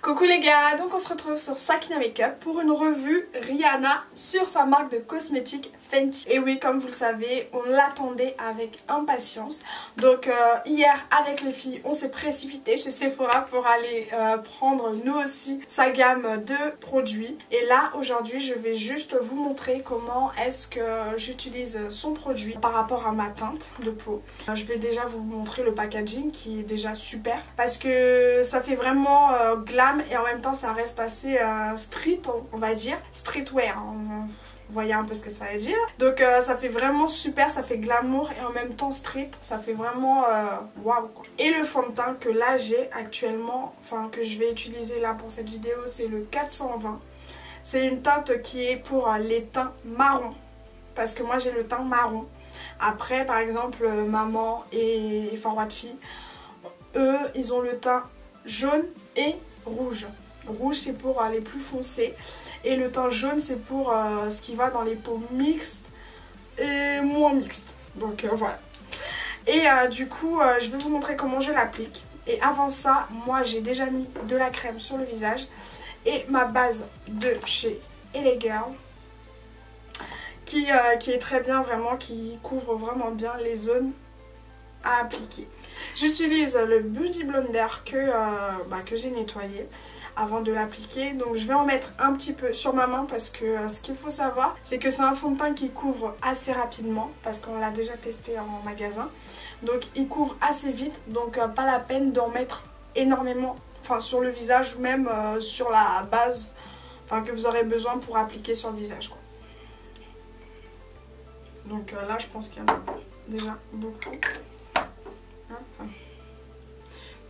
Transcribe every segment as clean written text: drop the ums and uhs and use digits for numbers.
Coucou les gars, donc on se retrouve sur Sakina Makeup pour une revue Rihanna sur sa marque de cosmétiques Fenty. Et oui, comme vous le savez, on l'attendait avec impatience. Donc hier avec les filles, on s'est précipité chez Sephora pour aller prendre nous aussi sa gamme de produits. Et là aujourd'hui, je vais juste vous montrer comment est-ce que j'utilise son produit par rapport à ma teinte de peau. Je vais déjà vous montrer le packaging qui est déjà super parce que ça fait vraiment glam et en même temps ça reste assez street, on va dire, streetwear, hein. Vous voyez un peu ce que ça veut dire. Donc ça fait vraiment super, ça fait glamour et en même temps street, ça fait vraiment waouh quoi. Et le fond de teint que là j'ai actuellement, enfin que je vais utiliser là pour cette vidéo, c'est le 420. C'est une teinte qui est pour les teints marrons, parce que moi j'ai le teint marron. Après par exemple maman et Farwachi, eux ils ont le teint jaune et rouge. Rouge c'est pour les plus foncés et le teint jaune c'est pour ce qui va dans les peaux mixtes et moins mixtes. Donc voilà. Et du coup je vais vous montrer comment je l'applique. Et avant ça, moi j'ai déjà mis de la crème sur le visage et ma base de chez LA Girl qui est très bien, vraiment, qui couvre vraiment bien les zones à appliquer. J'utilise le Beauty Blender que j'ai nettoyé avant de l'appliquer. Donc je vais en mettre un petit peu sur ma main parce que ce qu'il faut savoir, c'est que c'est un fond de teint qui couvre assez rapidement parce qu'on l'a déjà testé en magasin. Donc il couvre assez vite, donc pas la peine d'en mettre énormément, enfin sur le visage ou même sur la base, enfin que vous aurez besoin pour appliquer sur le visage quoi. Donc là je pense qu'il y en a déjà beaucoup. Hop.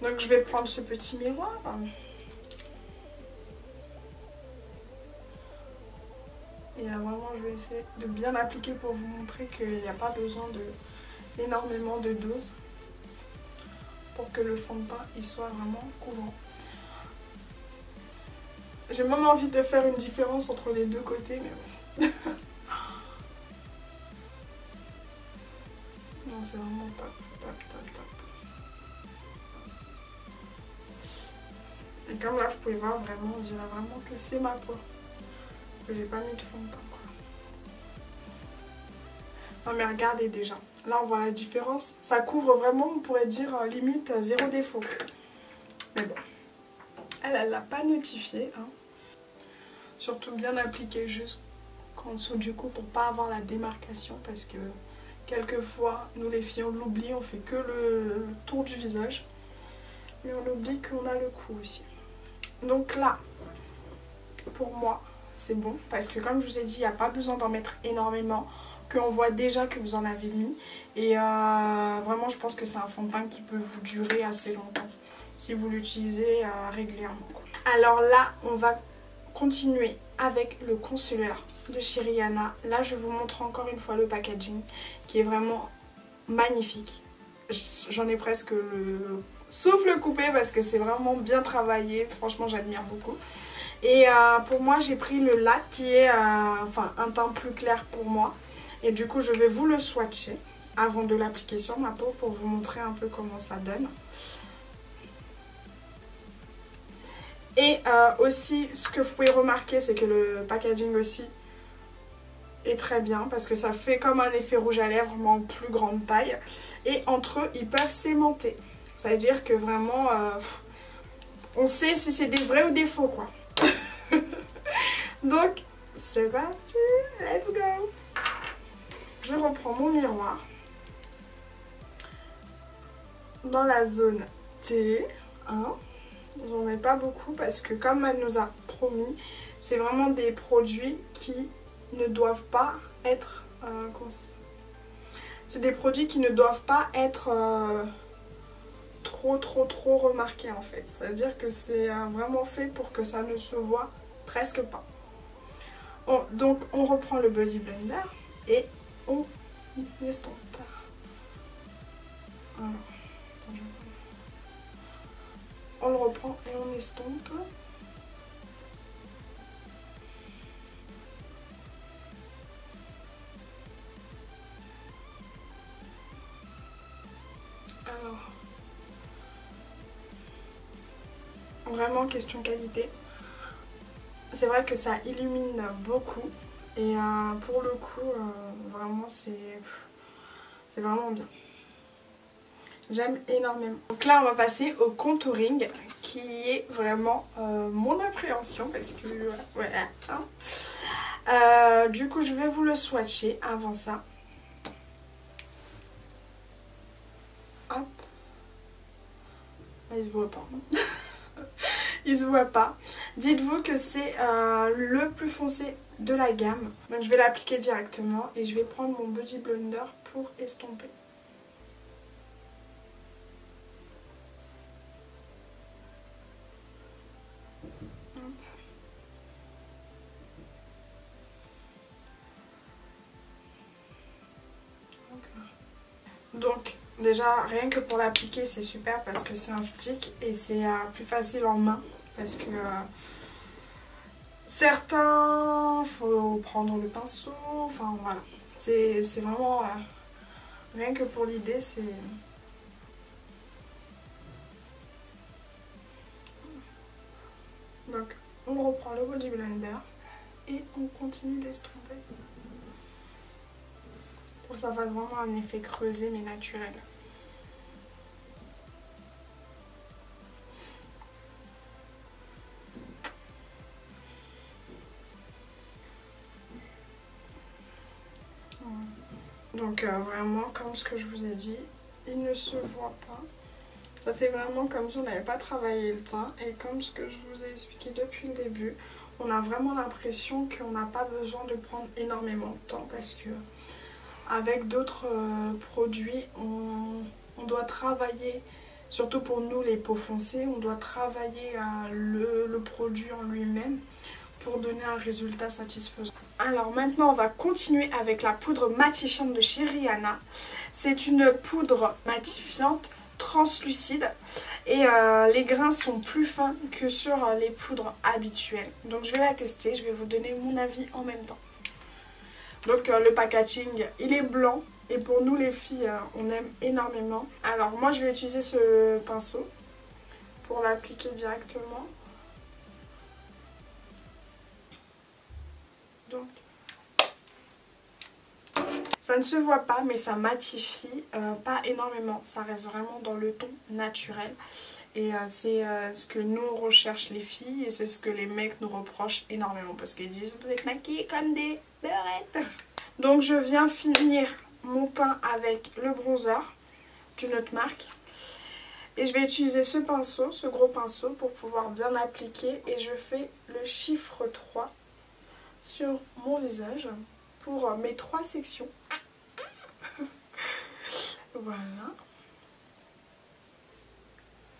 Donc je vais prendre ce petit miroir. Et vraiment je vais essayer de bien appliquer pour vous montrer qu'il n'y a pas besoin énormément de doses pour que le fond de teint il soit vraiment couvrant. J'ai même envie de faire une différence entre les deux côtés, mais bon. Non, c'est vraiment top, top, top, top. Et comme là, vous pouvez voir vraiment, on dirait vraiment que c'est ma peau. Que j'ai pas mis de fond de teint, quoi. Non mais regardez déjà. Là, on voit la différence. Ça couvre vraiment, on pourrait dire, limite zéro défaut. Mais bon. Elle l'a pas notifié, hein. Surtout bien appliqué jusqu'en dessous du cou pour pas avoir la démarcation parce que quelquefois, nous les filles, on l'oublie, on fait que le tour du visage. Mais on oublie qu'on a le cou aussi. Donc là, pour moi, c'est bon. Parce que comme je vous ai dit, il n'y a pas besoin d'en mettre énormément. Qu'on voit déjà que vous en avez mis. Et vraiment, je pense que c'est un fond de teint qui peut vous durer assez longtemps. Si vous l'utilisez régulièrement. Alors là, on va continuer avec le concealer de chez Rihanna. Là, je vous montre encore une fois le packaging qui est vraiment magnifique. J'en ai presque le souffle coupé parce que c'est vraiment bien travaillé. Franchement, j'admire beaucoup. Et pour moi, j'ai pris le lac qui est un teint plus clair pour moi. Et du coup, je vais vous le swatcher avant de l'appliquer sur ma peau pour vous montrer un peu comment ça donne. Et aussi, ce que vous pouvez remarquer, c'est que le packaging aussi est très bien parce que ça fait comme un effet rouge à lèvres mais en plus grande taille. Et entre eux, ils peuvent s'aimanter. Ça veut dire que vraiment, on sait si c'est des vrais ou des faux, quoi. Donc, c'est parti, let's go. Je reprends mon miroir dans la zone T, hein. J'en mets pas beaucoup parce que comme elle nous a promis, c'est vraiment des produits qui ne doivent pas être... c'est des produits qui ne doivent pas être trop remarqués en fait. Ça veut dire que c'est vraiment fait pour que ça ne se voit presque pas. Donc on reprend le Beauty Blender et on estompe. Alors, on le reprend et on estompe. Alors, Vraiment question qualité. C'est vrai que ça illumine beaucoup. Et pour le coup, vraiment c'est vraiment bien. J'aime énormément. Donc là on va passer au contouring qui est vraiment mon appréhension parce que voilà. Hein. Du coup je vais vous le swatcher avant ça. Hop. Il se voit pas. Il se voit pas. Dites-vous que c'est le plus foncé de la gamme. Donc je vais l'appliquer directement et je vais prendre mon Body Blender pour estomper. Donc déjà rien que pour l'appliquer c'est super parce que c'est un stick et c'est plus facile en main parce que certains faut prendre le pinceau, enfin voilà, c'est vraiment rien que pour l'idée c'est... Donc on reprend le Body Blender et on continue d'estomper pour que ça fasse vraiment un effet creusé mais naturel. Donc vraiment comme ce que je vous ai dit, il ne se voit pas. Ça fait vraiment comme si on n'avait pas travaillé le teint et comme ce que je vous ai expliqué depuis le début, on a vraiment l'impression qu'on n'a pas besoin de prendre énormément de temps parce que avec d'autres produits, on doit travailler, surtout pour nous les peaux foncées, on doit travailler le produit en lui-même pour donner un résultat satisfaisant. Alors maintenant on va continuer avec la poudre matifiante de chez Rihanna. C'est une poudre matifiante translucide et les grains sont plus fins que sur les poudres habituelles. Donc je vais la tester, je vais vous donner mon avis en même temps. Donc le packaging il est blanc et pour nous les filles on aime énormément. Alors moi je vais utiliser ce pinceau pour l'appliquer directement. Donc ça ne se voit pas mais ça matifie pas énormément, ça reste vraiment dans le ton naturel et c'est ce que nous on recherche les filles et c'est ce que les mecs nous reprochent énormément parce qu'ils disent vous êtes maquillées comme des beurettes. Donc je viens finir mon teint avec le bronzer d'une autre marque et je vais utiliser ce pinceau, ce gros pinceau pour pouvoir bien appliquer et je fais le chiffre 3 sur mon visage pour mes 3 sections. Voilà.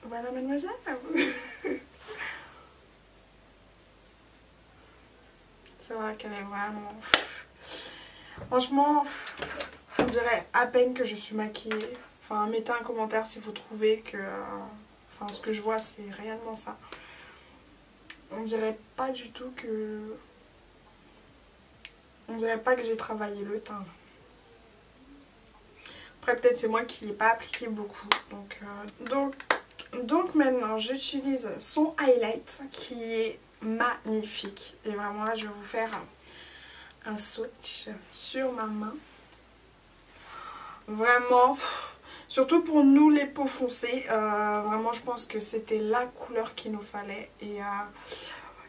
Voilà mademoiselle. C'est vrai qu'elle est vraiment... Franchement, on dirait à peine que je suis maquillée. Enfin, mettez un commentaire si vous trouvez que... Enfin, ce que je vois, c'est réellement ça. On dirait pas du tout que... On dirait pas que j'ai travaillé le teint. Après peut-être c'est moi qui n'ai pas appliqué beaucoup. Donc maintenant j'utilise son highlight qui est magnifique. Et vraiment là je vais vous faire un swatch sur ma main. Vraiment, surtout pour nous les peaux foncées, vraiment je pense que c'était la couleur qu'il nous fallait. Et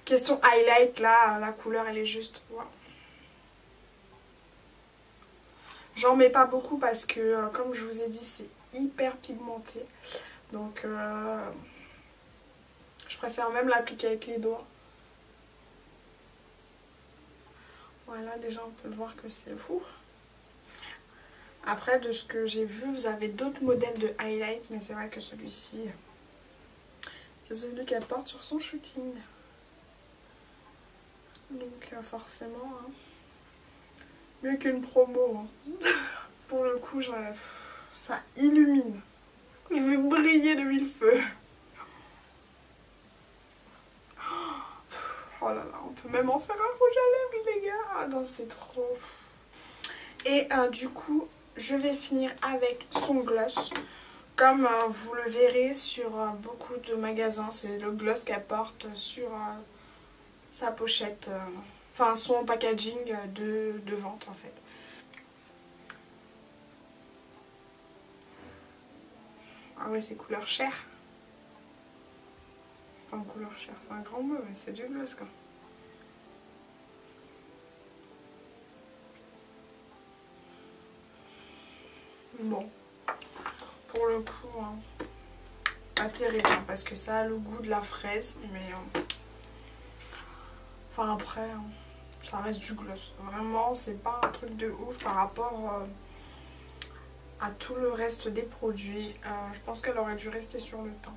question highlight là, la couleur elle est juste... Wow. J'en mets pas beaucoup parce que, comme je vous ai dit, c'est hyper pigmenté. Donc, je préfère même l'appliquer avec les doigts. Voilà, déjà on peut voir que c'est fou. Après, de ce que j'ai vu, vous avez d'autres modèles de highlight. Mais c'est vrai que celui-ci, c'est celui qu'elle porte sur son shooting. Donc, forcément... Hein. Mieux qu'une promo. Hein. Pour le coup, ça illumine. Je vais briller de mille feux. Oh là là, on peut même en faire un rouge à lèvres, les gars. Ah non, c'est trop. Et du coup, je vais finir avec son gloss. Comme vous le verrez sur beaucoup de magasins, c'est le gloss qu'elle porte sur sa pochette, enfin son packaging de vente en fait. Ah ouais, c'est couleur chair. Enfin, couleur chair, c'est un grand mot, mais c'est du gloss quoi. Bon, pour le coup, hein, pas terrible, hein, parce que ça a le goût de la fraise, mais enfin après, hein, ça reste du gloss. Vraiment, c'est pas un truc de ouf par rapport à tout le reste des produits. Je pense qu'elle aurait dû rester sur le teint.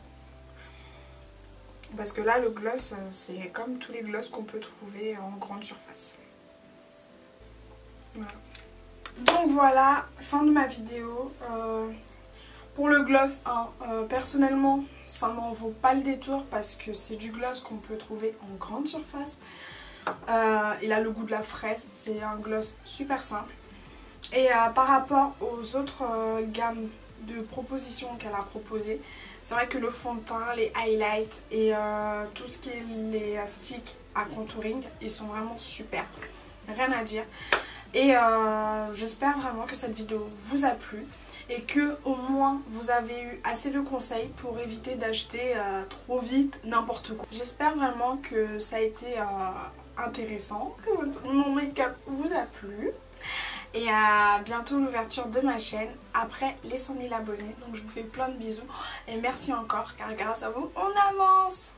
Parce que là, le gloss, c'est comme tous les gloss qu'on peut trouver en grande surface. Voilà. Donc voilà, fin de ma vidéo. Pour le gloss, hein, personnellement, ça n'en vaut pas le détour parce que c'est du gloss qu'on peut trouver en grande surface. Il a le goût de la fraise, c'est un gloss super simple. Et par rapport aux autres gammes de propositions qu'elle a proposées, c'est vrai que le fond de teint, les highlights et tout ce qui est les sticks à contouring, ils sont vraiment super. Rien à dire. Et j'espère vraiment que cette vidéo vous a plu et que au moins vous avez eu assez de conseils pour éviter d'acheter trop vite n'importe quoi. J'espère vraiment que ça a été intéressant, que mon make-up vous a plu. Et à bientôt l'ouverture de ma chaîne après les 100 000 abonnés. Donc je vous fais plein de bisous et merci encore car grâce à vous on avance.